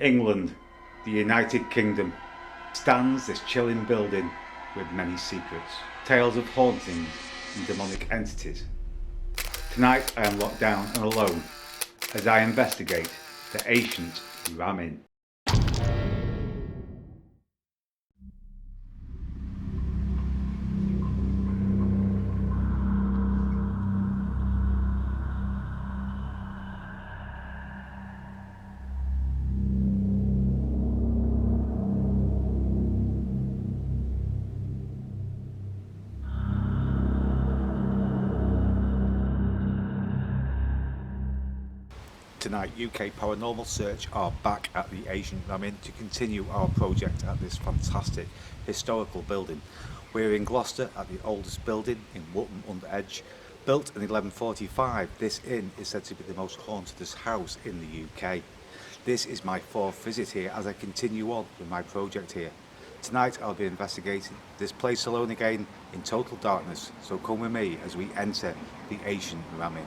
England, the United Kingdom, stands this chilling building with many secrets, tales of hauntings and demonic entities. Tonight I am locked down and alone as I investigate the ancient Ramin. Tonight, UK Paranormal Search are back at the ancient Ramin to continue our project at this fantastic historical building. We're in Gloucester at the oldest building in Wootton-under-Edge. Built in 1145, this inn is said to be the most hauntedest house in the UK. This is my fourth visit here as I continue on with my project here. Tonight I'll be investigating this place alone again in total darkness, so come with me as we enter the ancient Ramin.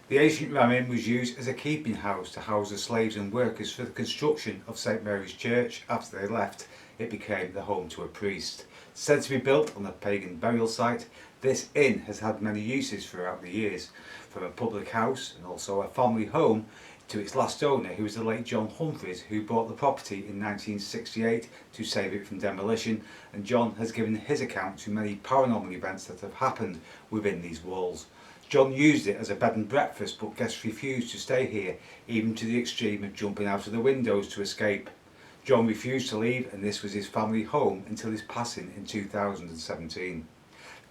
The ancient Ramin was used as a keeping house to house the slaves and workers for the construction of St Mary's Church. After they left, it became the home to a priest. Said to be built on a pagan burial site, this inn has had many uses throughout the years, from a public house and also a family home to its last owner, who was the late John Humphreys, who bought the property in 1968 to save it from demolition, and John has given his account to many paranormal events that have happened within these walls. John used it as a bed and breakfast, but guests refused to stay here, even to the extreme of jumping out of the windows to escape. John refused to leave, and this was his family home until his passing in 2017.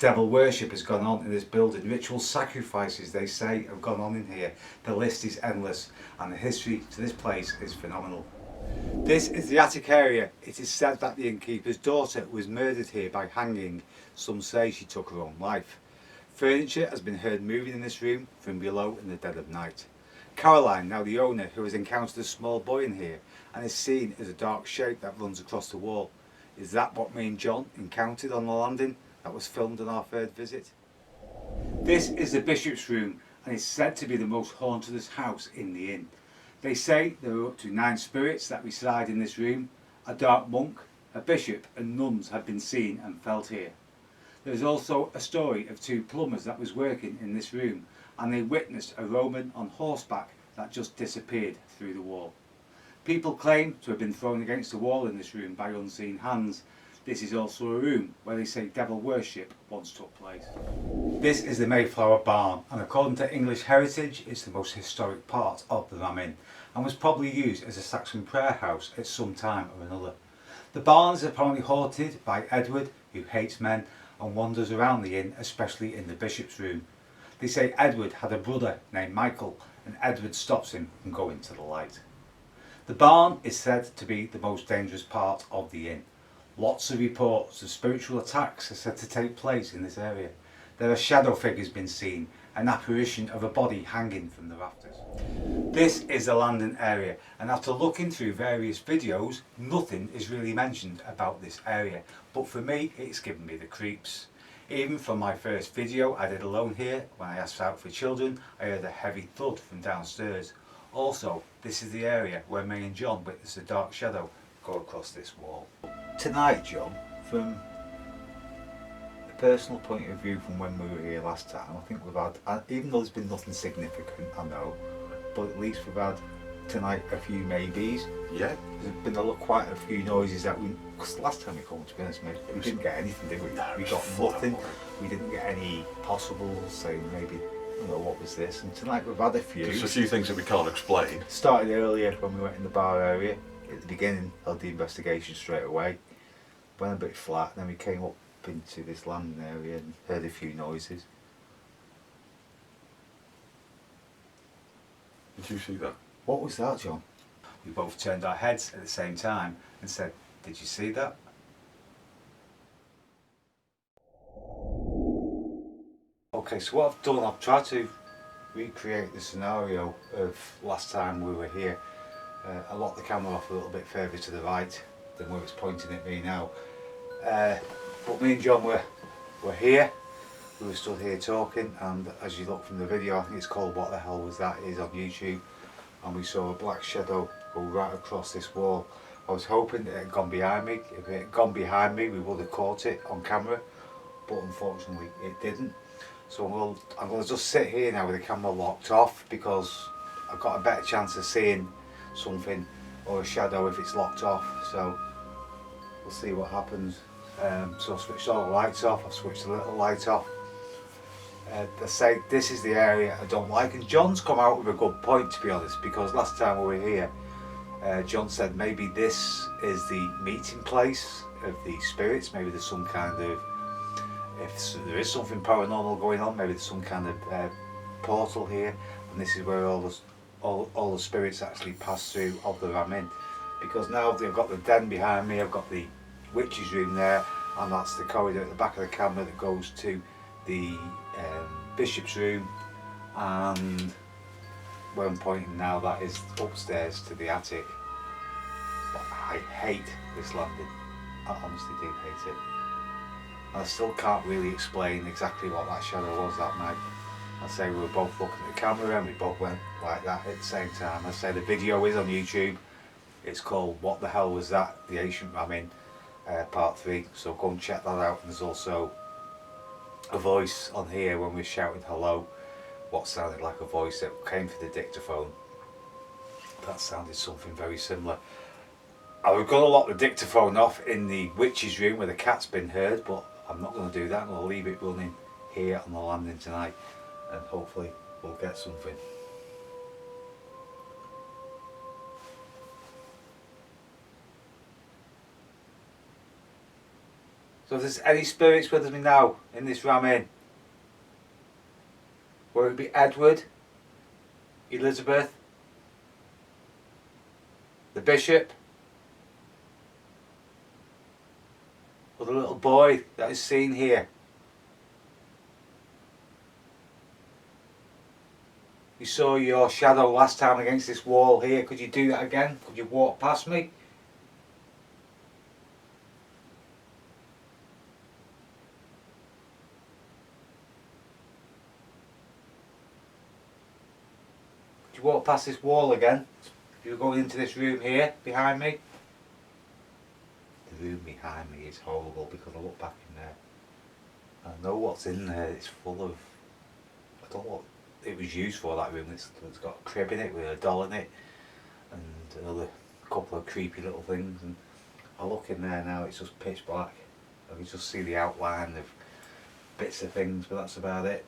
Devil worship has gone on in this building. Ritual sacrifices, they say, have gone on in here. The list is endless, and the history to this place is phenomenal. This is the attic area. It is said that the innkeeper's daughter was murdered here by hanging. Some say she took her own life. Furniture has been heard moving in this room from below in the dead of night. Caroline, now the owner, who has encountered a small boy in here and is seen as a dark shape that runs across the wall. Is that what me and John encountered on the landing that was filmed on our third visit? This is the bishop's room and is said to be the most hauntedest house in the inn. They say there are up to 9 spirits that reside in this room. A dark monk, a bishop and nuns have been seen and felt here. There is also a story of 2 plumbers that was working in this room, and they witnessed a Roman on horseback that just disappeared through the wall. People claim to have been thrown against the wall in this room by unseen hands. This is also a room where they say devil worship once took place. This is the Mayflower Barn, and according to English heritage, it's the most historic part of the Ramin, and was probably used as a Saxon prayer house at some time or another. The barn is apparently haunted by Edward, who hates men and wanders around the inn, especially in the bishop's room. They say Edward had a brother named Michael, and Edward stops him from going to the light. The barn is said to be the most dangerous part of the inn. Lots of reports of spiritual attacks are said to take place in this area. There are shadow figures been seen, an apparition of a body hanging from the rafters. This is the landing area, and after looking through various videos, nothing is really mentioned about this area, but for me it's given me the creeps. Even from my first video I did alone here, when I asked out for children, I heard a heavy thud from downstairs. Also, this is the area where me and John witnessed a dark shadow go across this wall. Tonight, John, from a personal point of view from when we were here last time, I think we've had, even though there's been nothing significant, I know, but at least we've had tonight a few maybes. Yeah. There's been quite a few noises that because last time we came, to be honest, mate, we didn't get anything, did we? No, We got nothing. We didn't get any possibles saying maybe, you know, what was this? And tonight we've had a few. There's a few things that we can't explain. Started earlier when we went in the bar area. At the beginning, held the investigation straight away. Went a bit flat, then we came up into this landing area and heard a few noises. Did you see that? What was that, John? We both turned our heads at the same time and said, "Did you see that?" Okay, so what I've done, I've tried to recreate the scenario of last time we were here. I locked the camera off a little bit further to the right than where it's pointing at me now. But me and John were here. we were stood here talking, and as you look from the video, I think it's called What the Hell Was That, is on YouTube, and we saw a black shadow go right across this wall. I was hoping it had gone behind me. If it had gone behind me, we would have caught it on camera, but unfortunately it didn't. So I'm going to just sit here now with the camera locked off, because I've got a better chance of seeing something or a shadow if it's locked off. So we'll see what happens. So I've switched all the lights off, I've switched the little light off. They say this is the area I don't like, and John's come out with a good point, to be honest, because last time we were here, John said maybe this is the meeting place of the spirits. Maybe there's some kind of, if there is something paranormal going on, maybe there's some kind of portal here, and this is where all the spirits actually pass through of the Ramin. Because now they've got the den behind me, I've got the witch's room there, and that's the corridor at the back of the camera that goes to the bishop's room, and where I'm pointing now, that is upstairs to the attic. But I hate this landing, I honestly do hate it. I still can't really explain exactly what that shadow was that night. I say we were both looking at the camera and we both went like that at the same time. I say the video is on YouTube. It's called What the Hell Was That? The Ancient Ramin, part 3. So go and check that out. And there's also a voice on here when we shouted hello, what sounded like a voice that came through the dictaphone. That sounded something very similar. I was going to lock the dictaphone off in the witch's room where the cat's been heard, but I'm not going to do that. I'm going to leave it running here on the landing tonight, and hopefully we'll get something. So if there's any spirits with me now in this Ramin, whether it be Edward, Elizabeth, the bishop, or the little boy that is seen here. You saw your shadow last time against this wall here. Could you do that again? Could you walk past me? Could you walk past this wall again? If you're going into this room here behind me. The room behind me is horrible because I look back in there. I know what's in there. It's full of, I don't know what it was used for, that room. It's got a crib in it with a doll in it and another couple of creepy little things, and I look in there now, it's just pitch black. I can just see the outline of bits of things, but that's about it.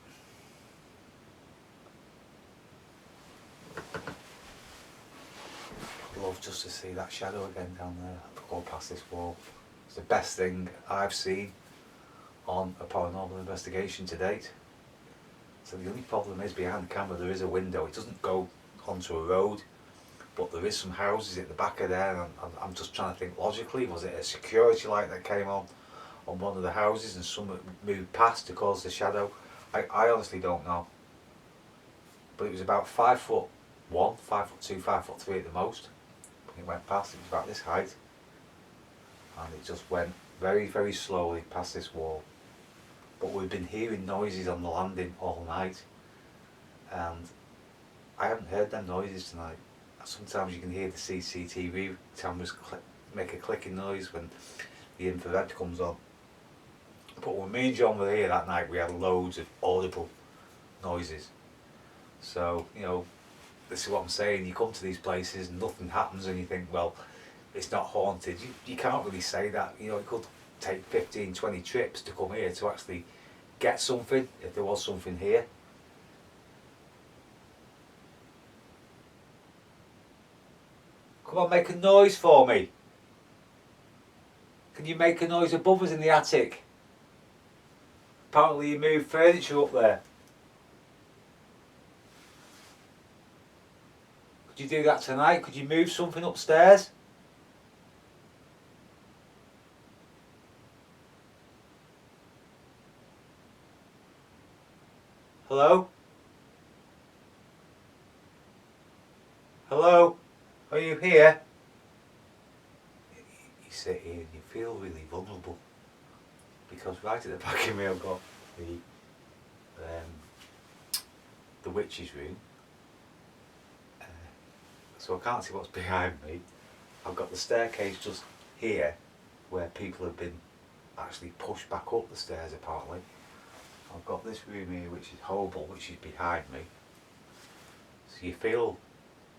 I'd love just to see that shadow again down there, go past this wall. It's the best thing I've seen on a paranormal investigation to date. So the only problem is behind the camera there is a window. It doesn't go onto a road, but there is some houses at the back of there, and I'm just trying to think logically. Was it a security light that came on one of the houses and someone moved past to cause the shadow? I honestly don't know. But it was about 5'1", 5'2", 5'3" at the most. When it went past, it was about this height, and it just went very, very slowly past this wall. But we've been hearing noises on the landing all night, and I haven't heard them noises tonight. Sometimes you can hear the CCTV cameras make a clicking noise when the infrared comes on. But when me and John were here that night, we had loads of audible noises. So, you know, this is what I'm saying. You come to these places and nothing happens, and you think, well, it's not haunted. You can't really say that. You know, it could take 15, 20 trips to come here to actually get something, if there was something here. Come on, make a noise for me. Can you make a noise above us in the attic? Apparently you moved furniture up there. Could you do that tonight? Could you move something upstairs? Hello? Hello? Are you here? You sit here and you feel really vulnerable, because right at the back of me I've got the the witch's room. So I can't see what's behind me. I've got the staircase just here where people have been actually pushed back up the stairs apparently. I've got this room here which is horrible, which is behind me. So you feel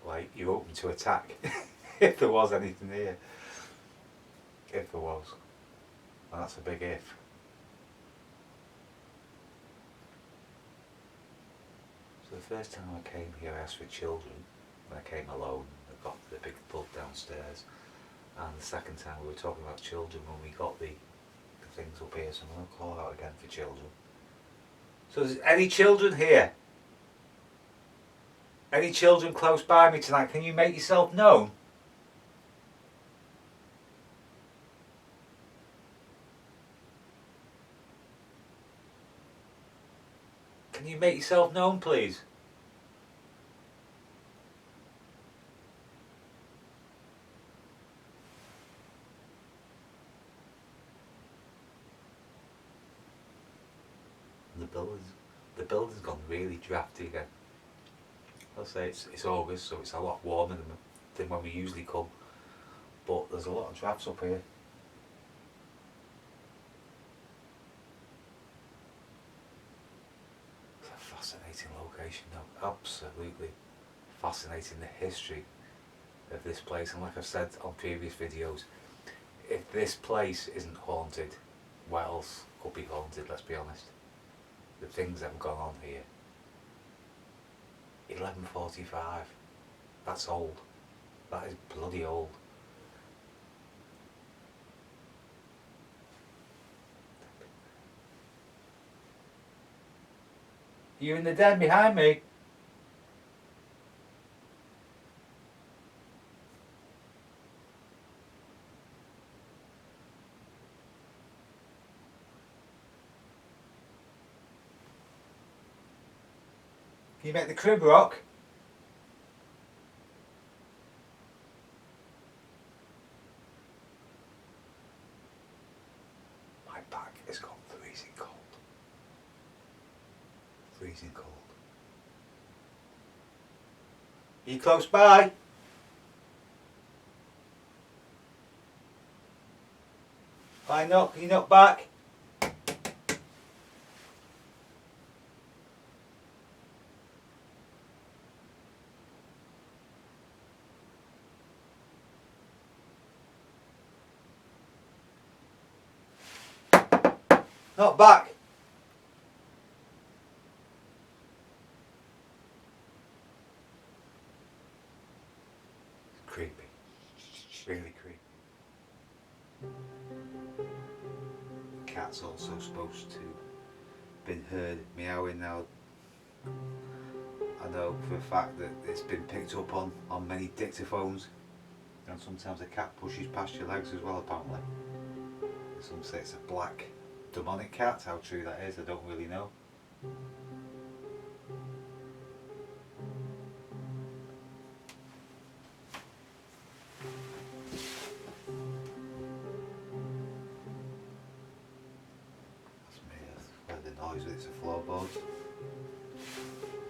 like you're open to attack if there was anything here. If there was. And that's a big if. So the first time I came here I asked for children. When I came alone, I got the big pub downstairs. And the second time we were talking about children when we got the things up here, so I'm going to call out again for children. So is any children here? Any children close by me tonight? Can you make yourself known? Can you make yourself known, please? The building's gone really drafty again. I'll say it's August, so it's a lot warmer than when we usually come. But there's a lot of drafts up here. It's a fascinating location though, absolutely fascinating, the history of this place. And like I've said on previous videos, if this place isn't haunted, what else could be haunted, let's be honest. The things that have gone on here. 1145. That's old. That is bloody old. You in the den behind me? Can you make the crib rock? My back is gone freezing cold. Freezing cold. Are you close by? If I knock, can you knock back? Not back. Creepy. Really creepy. The cat's also supposed to have been heard meowing now. I know for a fact that it's been picked up on many dictaphones. And sometimes a cat pushes past your legs as well apparently. Some say it's a black demonic cat. How true that is I don't really know. That's me, that's where the noise is, it's a floorboard.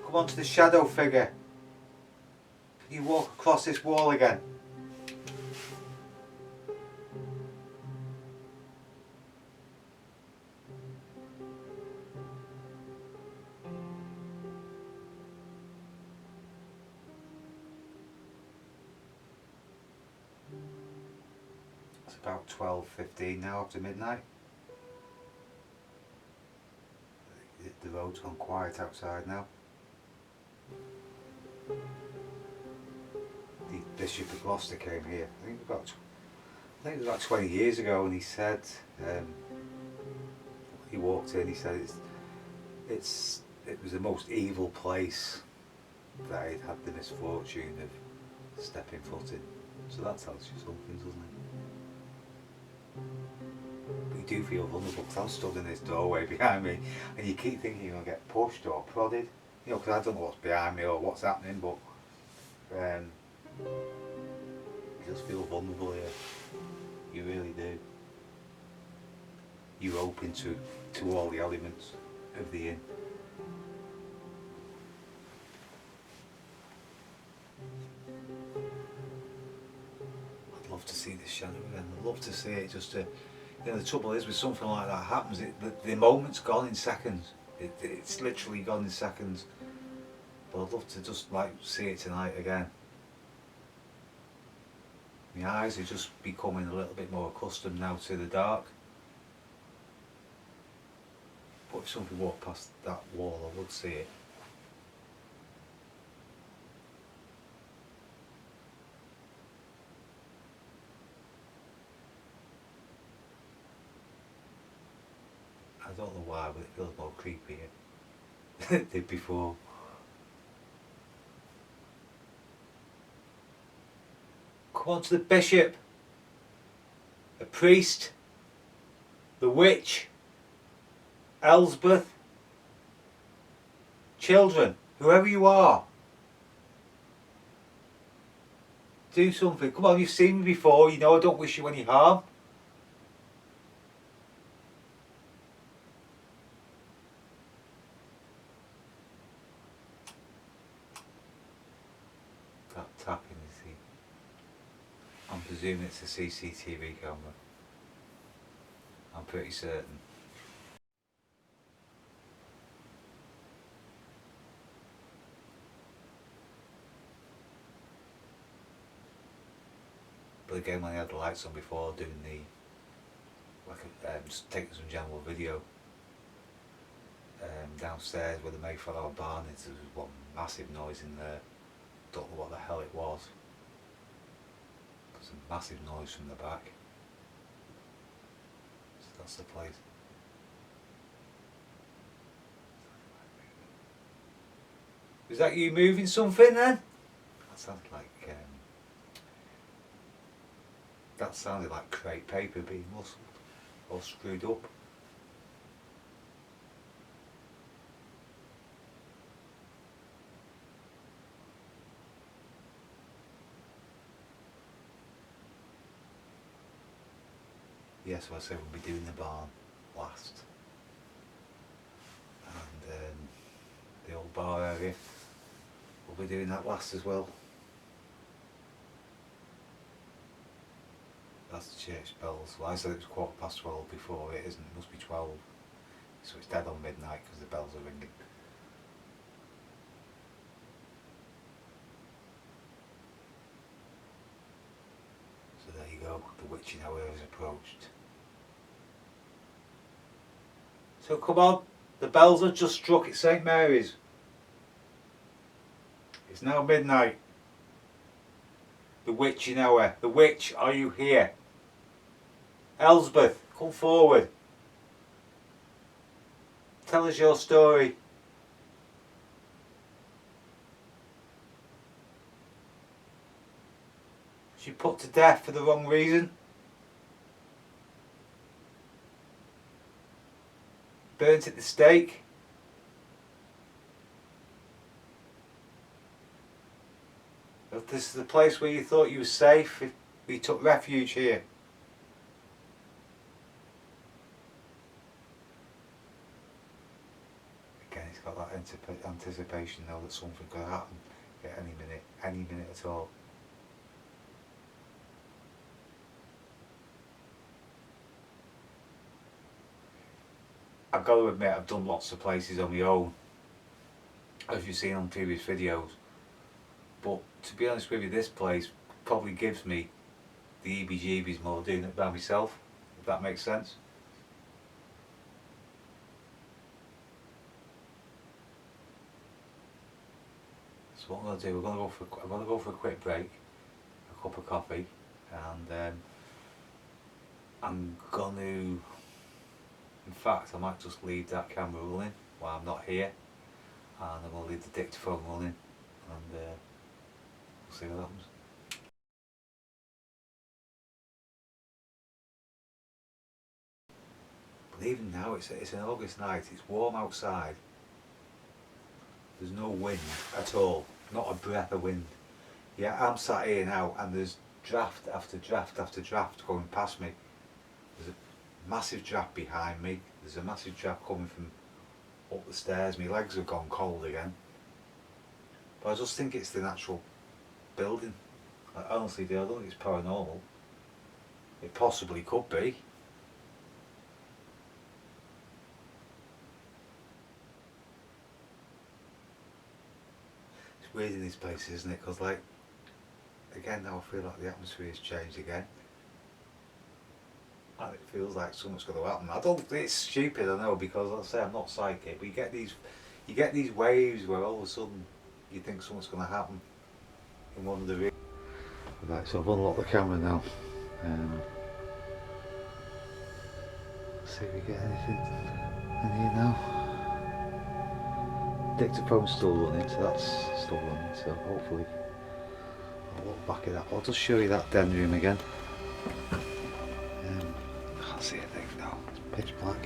Come on to the shadow figure. Can you walk across this wall again? It's about 12:15 now after midnight. The road's gone quiet outside now. The Bishop of Gloucester came here, I think it was about 20 years ago, and he said, he walked in, he said it was the most evil place that he'd had the misfortune of stepping foot in. So that tells you something, doesn't it? But you do feel vulnerable because I'm stood in this doorway behind me and you keep thinking you're going to get pushed or prodded, you know, because I don't know what's behind me or what's happening, but you just feel vulnerable here. You really do. You're open to all the elements of the inn. the shadow again. I'd love to see it. Just to, you know, the trouble is with something like that happens, the moment's gone in seconds. It's literally gone in seconds. But I'd love to just like see it tonight again. My eyes are just becoming a little bit more accustomed now to the dark. But if somebody walked past that wall, I would see it. I don't know why, but it feels more creepy than it did before. Come on to the bishop, a priest, the witch, Elspeth, children, whoever you are. Do something. Come on, you've seen me before, you know I don't wish you any harm. That tapping is the... I'm presuming it's a CCTV camera. I'm pretty certain. But again, when I had the lights on before doing the, like, just taking some general video, downstairs where the Mayflower barn is, there was one massive noise in there. Don't know what the hell it was. There's a massive noise from the back. So that's the place. Is that you moving something then? That sounded like that sounded like crepe paper being muscled or screwed up. Yeah, so I said we'll be doing the barn last. And the old bar area, we'll be doing that last as well. That's the church bells. Well, I said it was 12:15 before, it isn't, it must be 12. So it's dead on midnight because the bells are ringing. So there you go, the witching hour has approached. So come on, the bells have just struck at St Mary's. It's now midnight. The witching hour. The witch, are you here? Elspeth, come forward. Tell us your story. She put to death for the wrong reason. Burnt at the stake. If this is the place where you thought you were safe, if we took refuge here. Again, it's got that anticipation now that something could happen at any minute at all. I've got to admit, I've done lots of places on my own, as you've seen on previous videos. But to be honest with you, this place probably gives me the EBGBs more doing it by myself, if that makes sense. So what I'm going to do, I'm going to go for a quick break, a cup of coffee, and I'm going to, in fact I might just leave that camera running while I'm not here, and I'm going to leave the dictaphone running, and we'll see what happens. But even now, it's an August night, it's warm outside. There's no wind at all, not a breath of wind. Yeah, I'm sat here now and there's draft after draft after draft going past me. There's a massive draft behind me, there's a massive draft coming from up the stairs. My legs have gone cold again. But I just think it's the natural building. I honestly do, I don't think it's paranormal. It possibly could be. It's weird in these places, isn't it? Because like, again now I feel like the atmosphere has changed again. And it feels like something's going to happen. I don't. It's stupid, I know, because like I say I'm not psychic. But you get these waves where all of a sudden you think something's going to happen in one of the rooms. Right, so I've unlocked the camera now. Let's see if we get anything in here now. Dictaphone's still running, so that's still running. So hopefully I'll look back at that. I'll just show you that den room again. Can't see a thing now, it's pitch black.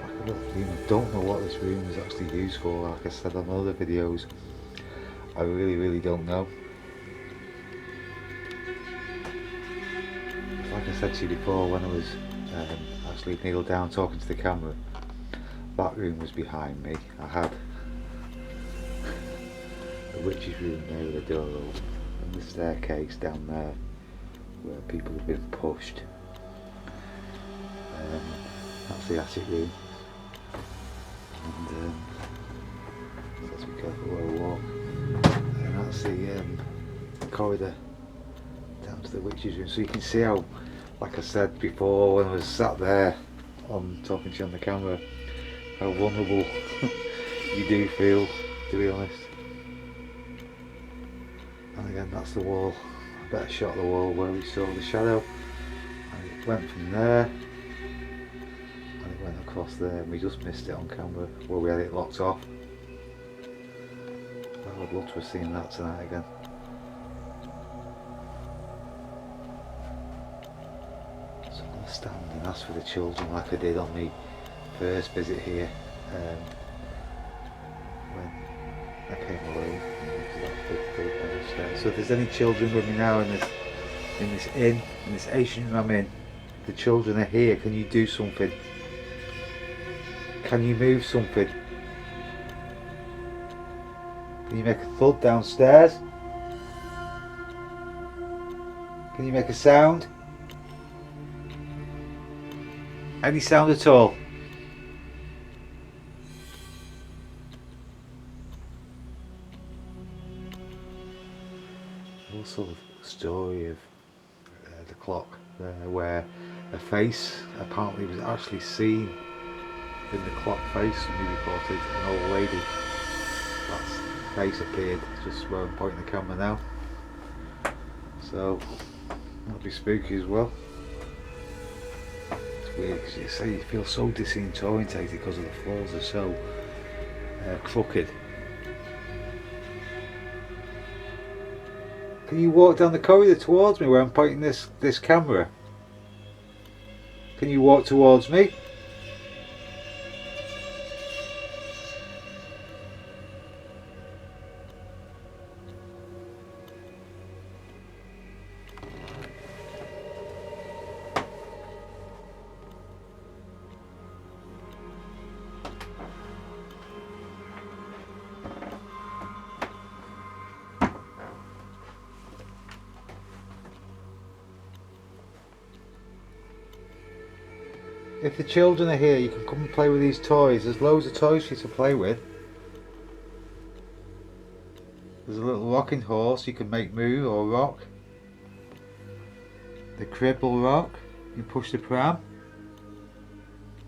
Like a little room. I don't know what this room is actually used for, like I said on other videos. I really don't know. Like I said to you before, when I was actually kneeled down talking to the camera, that room was behind me. I had the witch's room there with the door open, and the staircase down there where people have been pushed. That's the attic room, and let's be careful where we walk. And that's the corridor down to the witch's room. So you can see how, like I said before when I was sat there on talking to you on the camera, how vulnerable you do feel, to be honest. And again, that's the wall. A better shot of the wall where we saw the shadow, and it went from there and it went across there, and we just missed it on camera where we had it locked off. I would love to have seen that tonight again. So I'm going to stand and ask for the children like I did on the first visit here, when I came alone to that big downstairs. So if there's any children with me now in this ancient room I'm in, the children are here. Can you do something? Can you move something? Can you make a thud downstairs? Can you make a sound? Any sound at all? Also the story of the clock there, where a face apparently was actually seen in the clock face. Somebody reported an old lady. That face appeared just where I'm pointing the camera now. So that'll be spooky as well. It's weird because you say you feel so disorientated because of the floors are so crooked. Can you walk down the corridor towards me where I'm pointing this camera? Can you walk towards me? If the children are here, you can come and play with these toys. There's loads of toys for you to play with. There's a little rocking horse you can make move or rock. The crib will rock. You push the pram.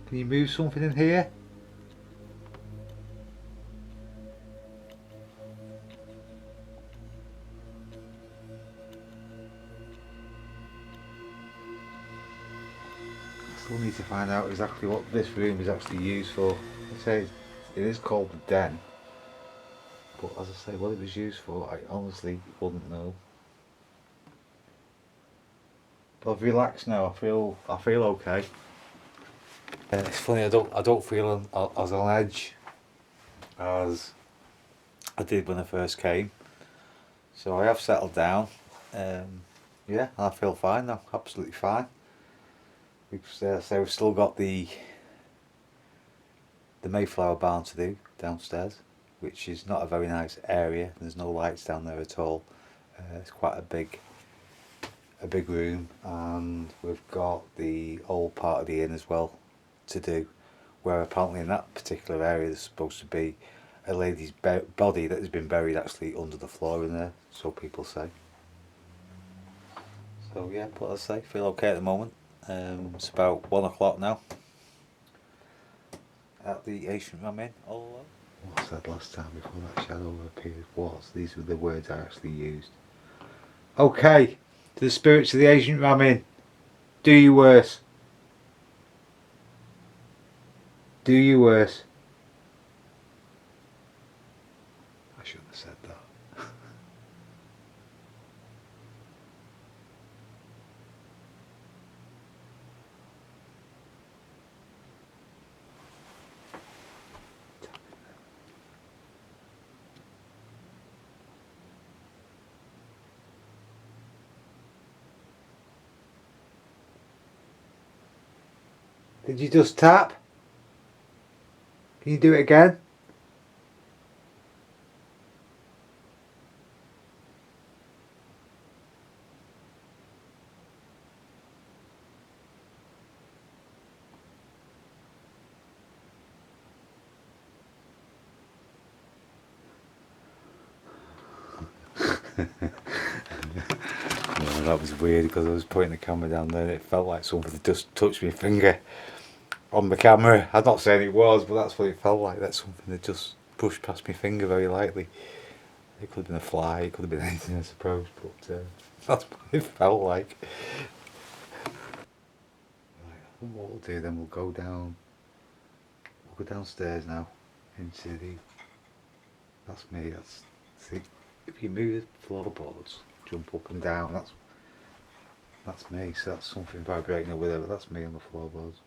Can you move something in here? Still need to find out exactly what this room is actually used for. I say it is called the den, but as I say, what it was used for, I honestly wouldn't know. But I've relaxed now. I feel okay. It's funny. I don't feel as on edge as I did when I first came. So I have settled down. Yeah, I feel fine now. Absolutely fine. Because so we've still got the Mayflower barn to do downstairs, which is not a very nice area. There's no lights down there at all. It's quite a big a big room, and we've got the old part of the inn as well to do, where apparently in that particular area there's supposed to be a lady's body that has been buried actually under the floor in there, so people say. So yeah, but as I say, feel okay at the moment. It's about 1 o'clock now at the Ancient Ram Inn. What I said last time before that shadow appeared was, these were the words I actually used. Okay, to the spirits of the Ancient Ram Inn, do you worse. Do you worse. I shouldn't have said that. Did you just tap? Can you do it again? No, that was weird because I was putting the camera down there and it felt like something had just touched my finger on the camera. I'm not saying it was, but that's what it felt like, that something had just pushed past my finger very lightly. It could have been a fly, it could have been anything I suppose, but that's what it felt like. Right, I think what we'll do then, we'll go downstairs now into the, that's me, see, if you move the floorboards, jump up and down, that's me, so that's something vibrating over there, but that's me on the floorboards.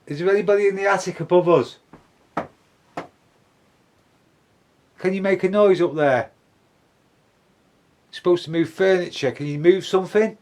Is there anybody in the attic above us? Can you make a noise up there? You're supposed to move furniture, can you move something?